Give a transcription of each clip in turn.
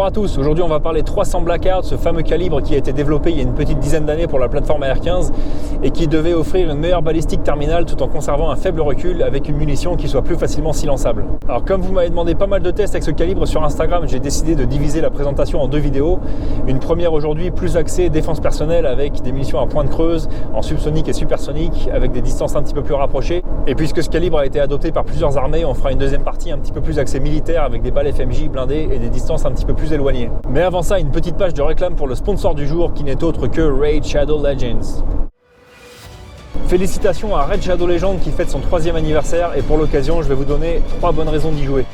à tous, aujourd'hui on va parler 300 Blackout, ce fameux calibre qui a été développé il y a une petite dizaine d'années pour la plateforme AR-15 et qui devait offrir une meilleure balistique terminale tout en conservant un faible recul avec une munition qui soit plus facilement silençable. Alors comme vous m'avez demandé pas mal de tests avec ce calibre sur Instagram, j'ai décidé de diviser la présentation en deux vidéos. Une première aujourd'hui plus axée défense personnelle avec des munitions à pointe creuse, en subsonique et supersonique, avec des distances un petit peu plus rapprochées. Et puisque ce calibre a été adopté par plusieurs armées, on fera une deuxième partie un petit peu plus axée militaire avec des balles FMJ blindées et des distances un petit peu plus éloignées. Mais avant ça, une petite page de réclame pour le sponsor du jour qui n'est autre que Raid Shadow Legends. Félicitations à Raid Shadow Legends qui fête son 3e anniversaire et pour l'occasion, je vais vous donner 3 bonnes raisons d'y jouer.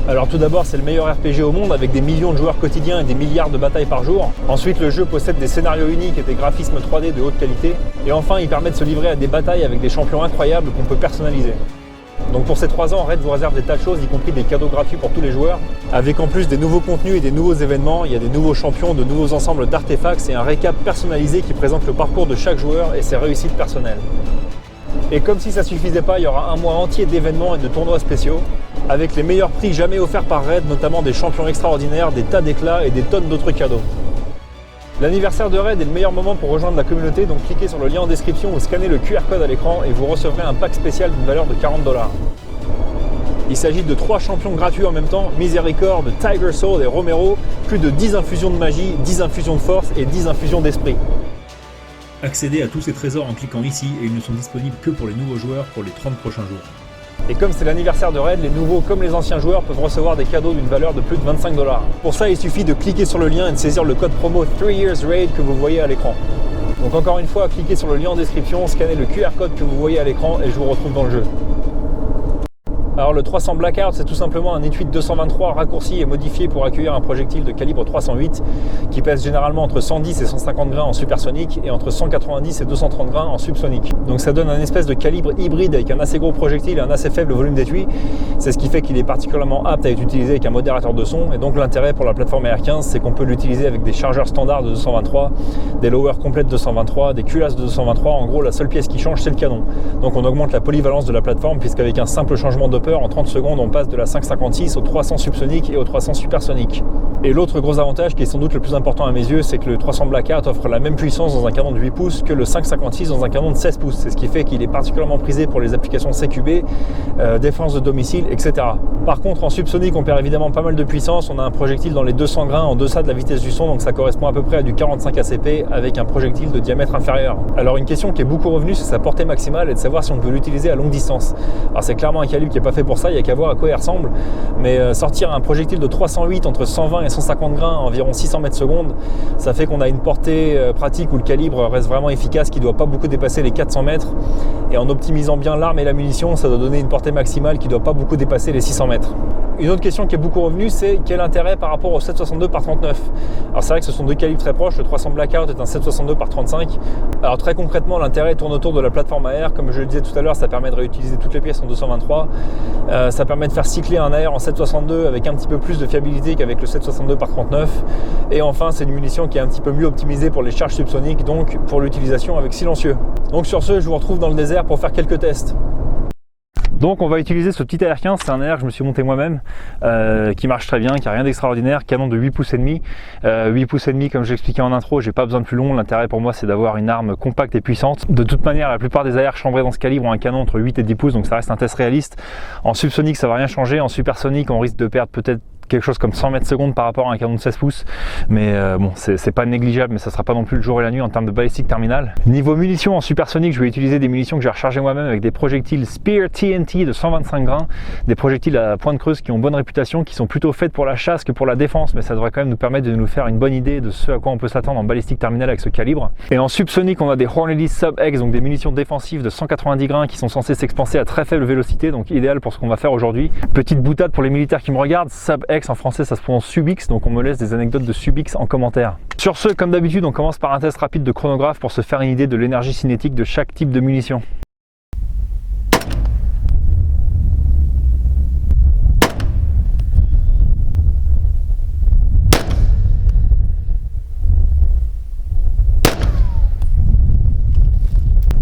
Alors tout d'abord, c'est le meilleur RPG au monde avec des millions de joueurs quotidiens et des milliards de batailles par jour. Ensuite, le jeu possède des scénarios uniques et des graphismes 3D de haute qualité. Et enfin, il permet de se livrer à des batailles avec des champions incroyables qu'on peut personnaliser. Donc pour ces 3 ans, Raid vous réserve des tas de choses, y compris des cadeaux gratuits pour tous les joueurs, avec en plus des nouveaux contenus et des nouveaux événements. Il y a des nouveaux champions, de nouveaux ensembles d'artefacts et un récap personnalisé qui présente le parcours de chaque joueur et ses réussites personnelles. Et comme si ça suffisait pas, il y aura un mois entier d'événements et de tournois spéciaux, avec les meilleurs prix jamais offerts par Raid, notamment des champions extraordinaires, des tas d'éclats et des tonnes d'autres cadeaux. L'anniversaire de Raid est le meilleur moment pour rejoindre la communauté, donc cliquez sur le lien en description ou scannez le QR code à l'écran et vous recevrez un pack spécial d'une valeur de 40 $. Il s'agit de 3 champions gratuits en même temps, Miséricorde, Tiger Soul et Romero, plus de 10 infusions de magie, 10 infusions de force et 10 infusions d'esprit. Accédez à tous ces trésors en cliquant ici et ils ne sont disponibles que pour les nouveaux joueurs pour les 30 prochains jours. Et comme c'est l'anniversaire de Raid, les nouveaux comme les anciens joueurs peuvent recevoir des cadeaux d'une valeur de plus de 25 $. Pour ça, il suffit de cliquer sur le lien et de saisir le code promo 3 Years Raid que vous voyez à l'écran. Donc encore une fois, cliquez sur le lien en description, scannez le QR code que vous voyez à l'écran et je vous retrouve dans le jeu. Alors le 300 Blackout, c'est tout simplement un Nitwit 223 raccourci et modifié pour accueillir un projectile de calibre 308 qui pèse généralement entre 110 et 150 grains en supersonique et entre 190 et 230 grains en subsonique. Donc ça donne un espèce de calibre hybride avec un assez gros projectile et un assez faible volume d'étui. C'est ce qui fait qu'il est particulièrement apte à être utilisé avec un modérateur de son. Et donc l'intérêt pour la plateforme AR-15, c'est qu'on peut l'utiliser avec des chargeurs standards de 223, des lowers complètes de 223, des culasses de 223. En gros, la seule pièce qui change, c'est le canon. Donc on augmente la polyvalence de la plateforme puisqu'avec un simple changement de en 30 secondes, on passe de la 556 au 300 subsonique et au 300 supersonique. Et l'autre gros avantage qui est sans doute le plus important à mes yeux, c'est que le 300 Blackout offre la même puissance dans un canon de 8 pouces que le 556 dans un canon de 16 pouces. C'est ce qui fait qu'il est particulièrement prisé pour les applications CQB, défense de domicile, etc. Par contre, en subsonique, on perd évidemment pas mal de puissance. On a un projectile dans les 200 grains en deçà de la vitesse du son, donc ça correspond à peu près à du 45 ACP avec un projectile de diamètre inférieur. Alors une question qui est beaucoup revenue, c'est sa portée maximale et de savoir si on peut l'utiliser à longue distance. Alors c'est clairement un calibre qui n'est pas fait pour ça, il n'y a qu'à voir à quoi il ressemble, mais sortir un projectile de 308 entre 120 et 150 grains à environ 600 mètres secondes, ça fait qu'on a une portée pratique où le calibre reste vraiment efficace, qui ne doit pas beaucoup dépasser les 400 mètres, et en optimisant bien l'arme et la munition, ça doit donner une portée maximale qui ne doit pas beaucoup dépasser les 600 mètres. Une autre question qui est beaucoup revenue, c'est quel intérêt par rapport au 7,62 par 39. Alors c'est vrai que ce sont deux calibres très proches, le 300 Blackout est un 7,62 par 35. Alors très concrètement, l'intérêt tourne autour de la plateforme AR, comme je le disais tout à l'heure, ça permet de réutiliser toutes les pièces en 223. Ça permet de faire cycler un AR en 7,62 avec un petit peu plus de fiabilité qu'avec le 7,62 par 39. Et enfin, c'est une munition qui est un petit peu mieux optimisée pour les charges subsoniques, donc pour l'utilisation avec silencieux. Donc sur ce, je vous retrouve dans le désert pour faire quelques tests. Donc on va utiliser ce petit AR-15, c'est un AR que je me suis monté moi-même, qui marche très bien, qui a rien d'extraordinaire, canon de 8 pouces et demi. 8 pouces et demi, comme je l'expliquais en intro, j'ai pas besoin de plus long. L'intérêt pour moi, c'est d'avoir une arme compacte et puissante. De toute manière, la plupart des AR chambrés dans ce calibre ont un canon entre 8 et 10 pouces, donc ça reste un test réaliste. En subsonique, ça va rien changer. En supersonique, on risque de perdre peut-être quelque chose comme 100 mètres secondes par rapport à un canon de 16 pouces, mais bon, c'est pas négligeable, mais ça sera pas non plus le jour et la nuit en termes de balistique terminale. Niveau munitions, en supersonique, je vais utiliser des munitions que j'ai rechargées moi-même avec des projectiles Spear TNT de 125 grains, des projectiles à pointe creuse qui ont bonne réputation, qui sont plutôt faites pour la chasse que pour la défense, mais ça devrait quand même nous permettre de nous faire une bonne idée de ce à quoi on peut s'attendre en balistique terminale avec ce calibre. Et en subsonique, on a des Hornady Sub-X, donc des munitions défensives de 190 grains qui sont censées s'expanser à très faible vélocité, donc idéal pour ce qu'on va faire aujourd'hui. Petite boutade pour les militaires qui me regardent, Sub-X en français ça se prononce Subix, donc on me laisse des anecdotes de Subix en commentaire. Sur ce, comme d'habitude, on commence par un test rapide de chronographe pour se faire une idée de l'énergie cinétique de chaque type de munition.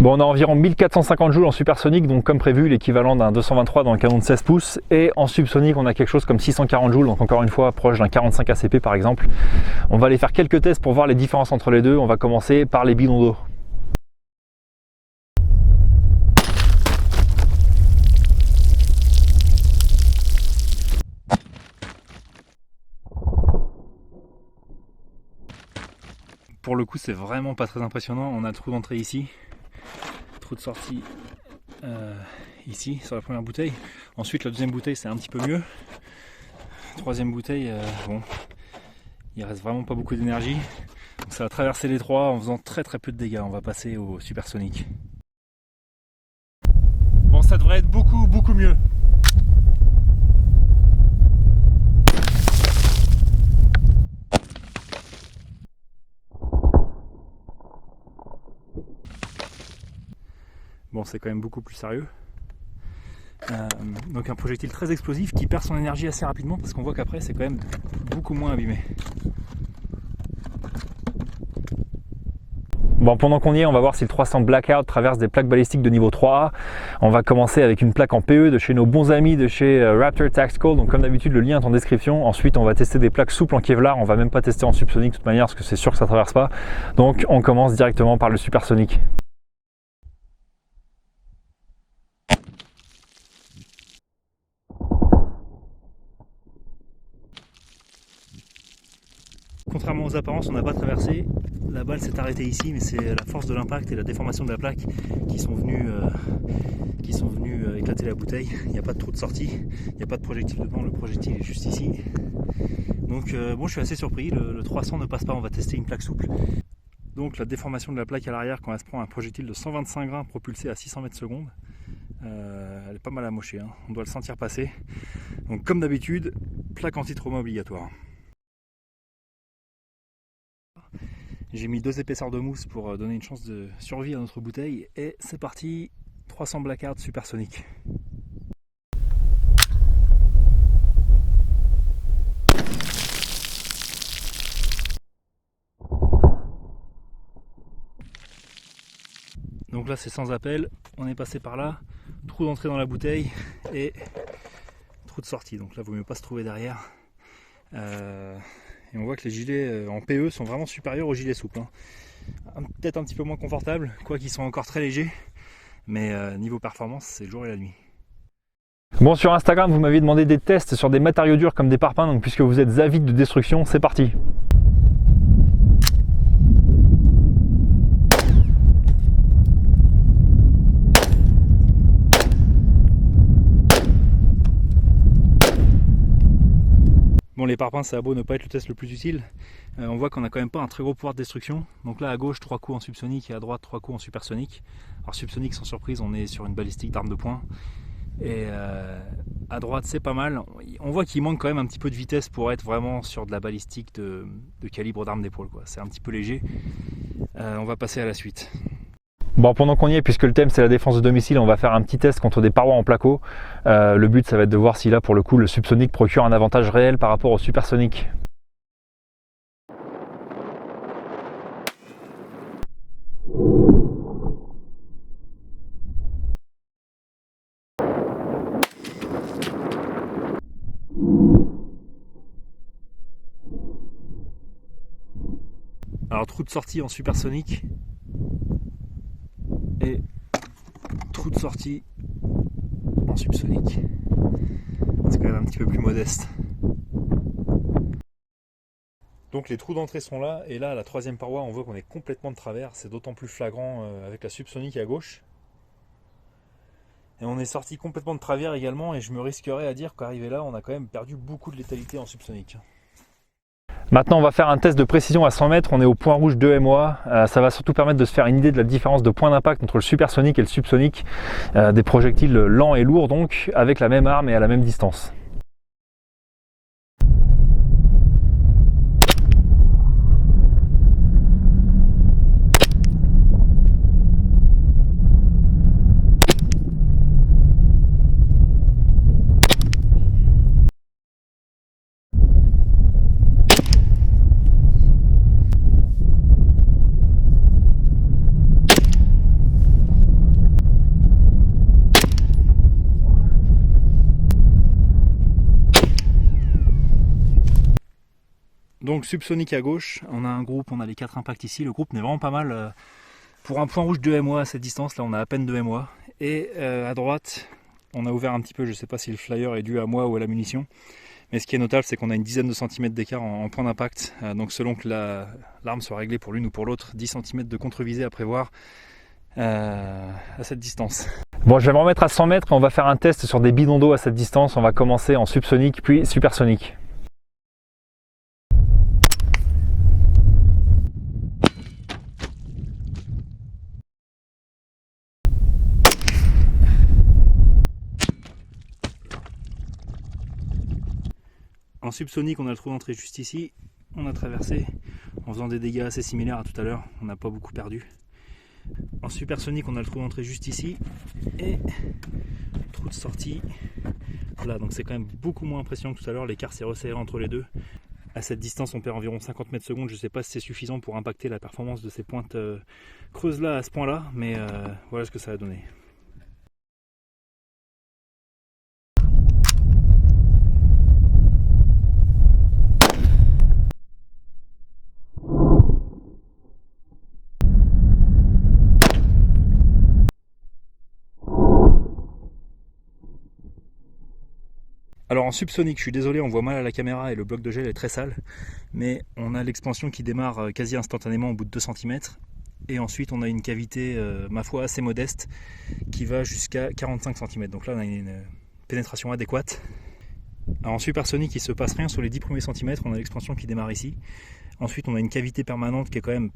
Bon, on a environ 1450 joules en supersonique, donc comme prévu, l'équivalent d'un 223 dans le canon de 16 pouces. Et en subsonique, on a quelque chose comme 640 joules, donc encore une fois, proche d'un 45 ACP par exemple. On va aller faire quelques tests pour voir les différences entre les deux. On va commencer par les bidons d'eau. Pour le coup, c'est vraiment pas très impressionnant. On a le trou d'entrée ici, trou de sortie ici sur la première bouteille. Ensuite, la deuxième bouteille, c'est un petit peu mieux. Troisième bouteille, bon, il reste vraiment pas beaucoup d'énergie. Donc ça va traverser les trois en faisant très peu de dégâts. On va passer au supersonique. Bon, ça devrait être beaucoup mieux. Bon, c'est quand même beaucoup plus sérieux. Donc un projectile très explosif qui perd son énergie assez rapidement parce qu'on voit qu'après c'est quand même beaucoup moins abîmé. Bon, pendant qu'on y est, on va voir si le 300 Blackout traverse des plaques balistiques de niveau 3A. On va commencer avec une plaque en PE de chez nos bons amis de chez Raptor Tactical. Donc comme d'habitude, le lien est en description. Ensuite, on va tester des plaques souples en Kevlar. On va même pas tester en subsonique de toute manière parce que c'est sûr que ça traverse pas. Donc on commence directement par le supersonique. Contrairement aux apparences, on n'a pas traversé. La balle s'est arrêtée ici, mais c'est la force de l'impact et la déformation de la plaque qui sont venus éclater la bouteille. Il n'y a pas de trou de sortie, il n'y a pas de projectile dedans, le projectile est juste ici. Donc bon, je suis assez surpris, le 300 ne passe pas, on va tester une plaque souple. Donc la déformation de la plaque à l'arrière quand elle se prend un projectile de 125 grains propulsé à 600 mètres secondes, elle est pas mal amochée, hein. On doit le sentir passer. Donc comme d'habitude, plaque anti-trauma obligatoire. J'ai mis 2 épaisseurs de mousse pour donner une chance de survie à notre bouteille et c'est parti, 300 Blackout supersonique. Donc là c'est sans appel, on est passé par là, trou d'entrée dans la bouteille et trou de sortie, donc là vaut mieux pas se trouver derrière. Et on voit que les gilets en PE sont vraiment supérieurs aux gilets souples. Peut-être un petit peu moins confortables, quoi qu'ils sont encore très légers, mais niveau performance, c'est le jour et la nuit. Bon, sur Instagram, vous m'aviez demandé des tests sur des matériaux durs comme des parpaings, donc puisque vous êtes avides de destruction, c'est parti. Bon, les parpaings, ça a beau ne pas être le test le plus utile, on voit qu'on n'a quand même pas un très gros pouvoir de destruction. Donc là à gauche 3 coups en subsonique et à droite 3 coups en supersonique. Alors subsonique, sans surprise, on est sur une balistique d'arme de poing. Et à droite c'est pas mal. On voit qu'il manque quand même un petit peu de vitesse pour être vraiment sur de la balistique de calibre d'arme d'épaule. C'est un petit peu léger. On va passer à la suite. Bon, pendant qu'on y est, puisque le thème c'est la défense de domicile, on va faire un petit test contre des parois en placo. Le but ça va être de voir si là pour le coup le subsonique procure un avantage réel par rapport au supersonique. Alors trou de sortie en supersonique et trou de sortie en subsonique. C'est quand même un petit peu plus modeste. Donc les trous d'entrée sont là, et là à la troisième paroi on voit qu'on est complètement de travers. C'est d'autant plus flagrant avec la subsonique à gauche. Et on est sorti complètement de travers également, et je me risquerais à dire qu'arrivé là on a quand même perdu beaucoup de létalité en subsonique. Maintenant on va faire un test de précision à 100 mètres, on est au point rouge de MOA, ça va surtout permettre de se faire une idée de la différence de point d'impact entre le supersonique et le subsonique, des projectiles lents et lourds donc, avec la même arme et à la même distance. Donc Subsonic à gauche, on a un groupe, on a les 4 impacts ici. Le groupe n'est vraiment pas mal. Pour un point rouge de MOA à cette distance, là on a à peine 2 MOA. Et à droite, on a ouvert un petit peu, je ne sais pas si le flyer est dû à moi ou à la munition. Mais ce qui est notable, c'est qu'on a une dizaine de centimètres d'écart en point d'impact. Donc selon que l'arme soit réglée pour l'une ou pour l'autre, 10 cm de contre-visée à prévoir à cette distance. Bon, je vais me remettre à 100 mètres et on va faire un test sur des bidons d'eau à cette distance. On va commencer en subsonique puis supersonique. En subsonique, on a le trou d'entrée juste ici. On a traversé en faisant des dégâts assez similaires à tout à l'heure. On n'a pas beaucoup perdu. En supersonique, on a le trou d'entrée juste ici et trou de sortie là. Donc c'est quand même beaucoup moins impressionnant que tout à l'heure. L'écart s'est resserré entre les deux. À cette distance, on perd environ 50 mètres secondes. Je ne sais pas si c'est suffisant pour impacter la performance de ces pointes creuses là à ce point là, mais voilà ce que ça a donné. Alors en subsonique, je suis désolé, on voit mal à la caméra et le bloc de gel est très sale, mais on a l'expansion qui démarre quasi instantanément au bout de 2 cm. Et ensuite on a une cavité, ma foi, assez modeste, qui va jusqu'à 45 cm. Donc là on a une pénétration adéquate. Alors en supersonique, il ne se passe rien sur les 10 premiers centimètres, on a l'expansion qui démarre ici. Ensuite on a une cavité permanente qui est quand même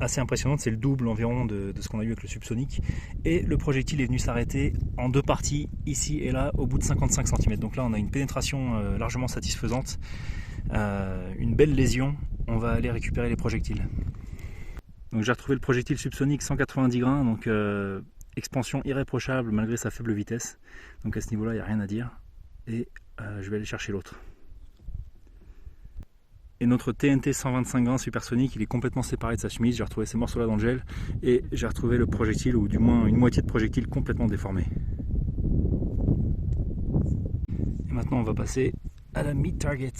assez impressionnante, c'est le double environ de ce qu'on a eu avec le subsonique. Et le projectile est venu s'arrêter en 2 parties, ici et là, au bout de 55 cm. Donc là on a une pénétration largement satisfaisante, une belle lésion. On va aller récupérer les projectiles. Donc j'ai retrouvé le projectile subsonique 190 grains, donc expansion irréprochable malgré sa faible vitesse. Donc à ce niveau là il n'y a rien à dire. Et je vais aller chercher l'autre. Et notre TNT 125 grains supersonique, il est complètement séparé de sa chemise. J'ai retrouvé ces morceaux là dans le gel et j'ai retrouvé le projectile, ou du moins une moitié de projectile complètement déformé. Et maintenant on va passer à la mid target.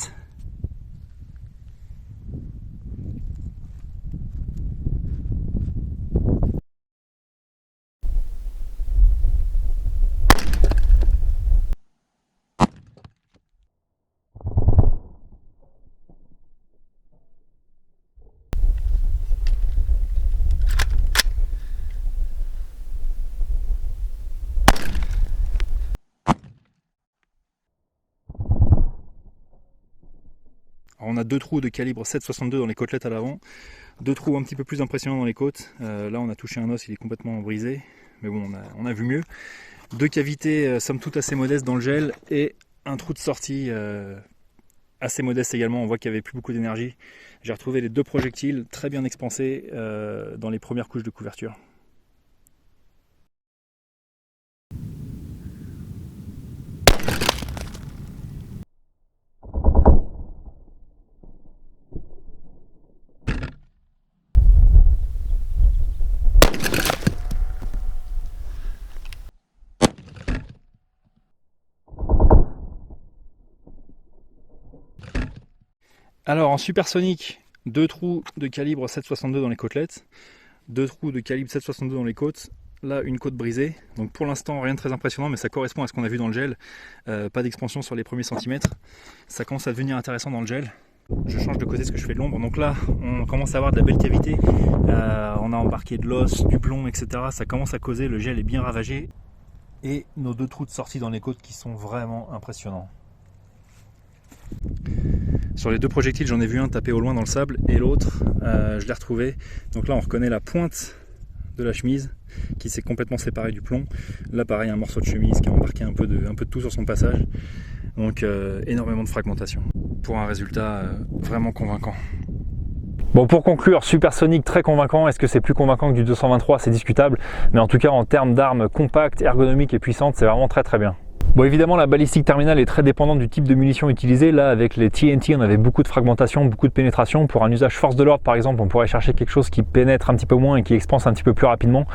Alors on a 2 trous de calibre 7,62 dans les côtelettes à l'avant, 2 trous un petit peu plus impressionnants dans les côtes. Là on a touché un os, il est complètement brisé, mais bon on a vu mieux. 2 cavités somme toute assez modestes dans le gel et un trou de sortie assez modeste également. On voit qu'il n'y avait plus beaucoup d'énergie. J'ai retrouvé les 2 projectiles très bien expansés dans les premières couches de couverture. Alors en supersonique, 2 trous de calibre 7,62 dans les côtelettes, 2 trous de calibre 7,62 dans les côtes, là une côte brisée. Donc pour l'instant rien de très impressionnant, mais ça correspond à ce qu'on a vu dans le gel. Pas d'expansion sur les premiers centimètres. Ça commence à devenir intéressant dans le gel. Je change de côté parce que je fais de l'ombre. Donc là on commence à avoir de la belle cavité. On a embarqué de l'os, du plomb, etc. Ça commence à causer, le gel est bien ravagé. Et nos 2 trous de sortie dans les côtes qui sont vraiment impressionnants. Sur les 2 projectiles, j'en ai vu un taper au loin dans le sable et l'autre, je l'ai retrouvé. Donc là, on reconnaît la pointe de la chemise qui s'est complètement séparée du plomb. Là, pareil, un morceau de chemise qui a embarqué un peu de tout sur son passage. Donc, énormément de fragmentation pour un résultat vraiment convaincant. Bon, pour conclure, supersonique très convaincant. Est-ce que c'est plus convaincant que du 223? C'est discutable. Mais en tout cas, en termes d'armes compactes, ergonomiques et puissantes, c'est vraiment très très bien. Bon, évidemment, la balistique terminale est très dépendante du type de munitions utilisées. Là, avec les TNT, on avait beaucoup de fragmentation, beaucoup de pénétration. Pour un usage force de l'ordre, par exemple, on pourrait chercher quelque chose qui pénètre un petit peu moins et qui expanse un petit peu plus rapidement.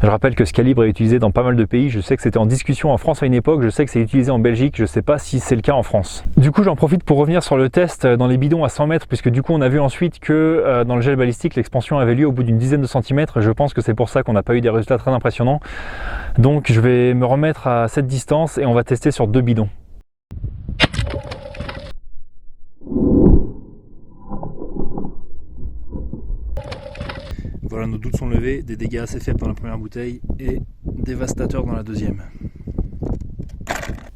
Je rappelle que ce calibre est utilisé dans pas mal de pays. Je sais que c'était en discussion en France à une époque. Je sais que c'est utilisé en Belgique. Je sais pas si c'est le cas en France. Du coup, j'en profite pour revenir sur le test dans les bidons à 100 mètres, puisque du coup, on a vu ensuite que dans le gel balistique, l'expansion avait lieu au bout d'une dizaine de centimètres. Je pense que c'est pour ça qu'on n'a pas eu des résultats très impressionnants. Donc, je vais me remettre à cette distance et on va tester sur 2 bidons. Voilà, nos doutes sont levés, des dégâts assez faibles dans la première bouteille et dévastateurs dans la deuxième.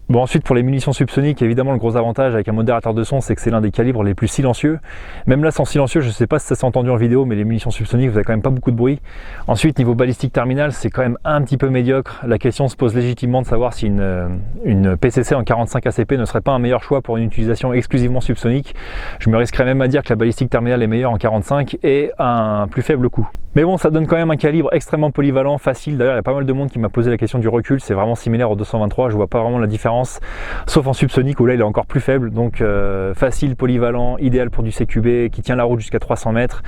Bon, ensuite pour les munitions subsoniques, évidemment le gros avantage avec un modérateur de son, c'est que c'est l'un des calibres les plus silencieux. Même là sans silencieux, je ne sais pas si ça s'est entendu en vidéo, mais les munitions subsoniques, vous avez quand même pas beaucoup de bruit. Ensuite, niveau balistique terminale, c'est quand même un petit peu médiocre. La question se pose légitimement de savoir si une PCC en 45 ACP ne serait pas un meilleur choix pour une utilisation exclusivement subsonique. Je me risquerais même à dire que la balistique terminale est meilleure en 45 et à un plus faible coût. Mais bon, ça donne quand même un calibre extrêmement polyvalent, facile. D'ailleurs, il y a pas mal de monde qui m'a posé la question du recul. C'est vraiment similaire au 223, je vois pas vraiment la différence. Sauf en subsonique où là il est encore plus faible, donc facile, polyvalent, idéal pour du CQB qui tient la route jusqu'à 300 mètres.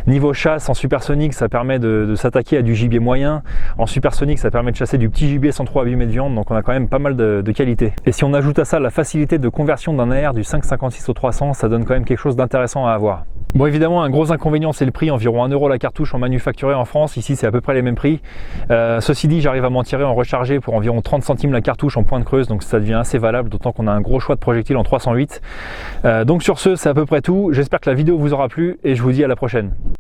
Niveau chasse en supersonique, ça permet de s'attaquer à du gibier moyen. En supersonique, ça permet de chasser du petit gibier sans trop abîmer de viande, donc on a quand même pas mal de qualité. Et si on ajoute à ça la facilité de conversion d'un AR du 5,56 au 300, ça donne quand même quelque chose d'intéressant à avoir. Bon, évidemment, un gros inconvénient, c'est le prix, environ 1 € la cartouche en manufacturé en France. Ici, c'est à peu près les mêmes prix. Ceci dit, j'arrive à m'en tirer en rechargé pour environ 30 centimes la cartouche en pointe creuse, donc ça devient assez valable, d'autant qu'on a un gros choix de projectiles en 308. Donc sur ce, c'est à peu près tout. J'espère que la vidéo vous aura plu et je vous dis à la prochaine.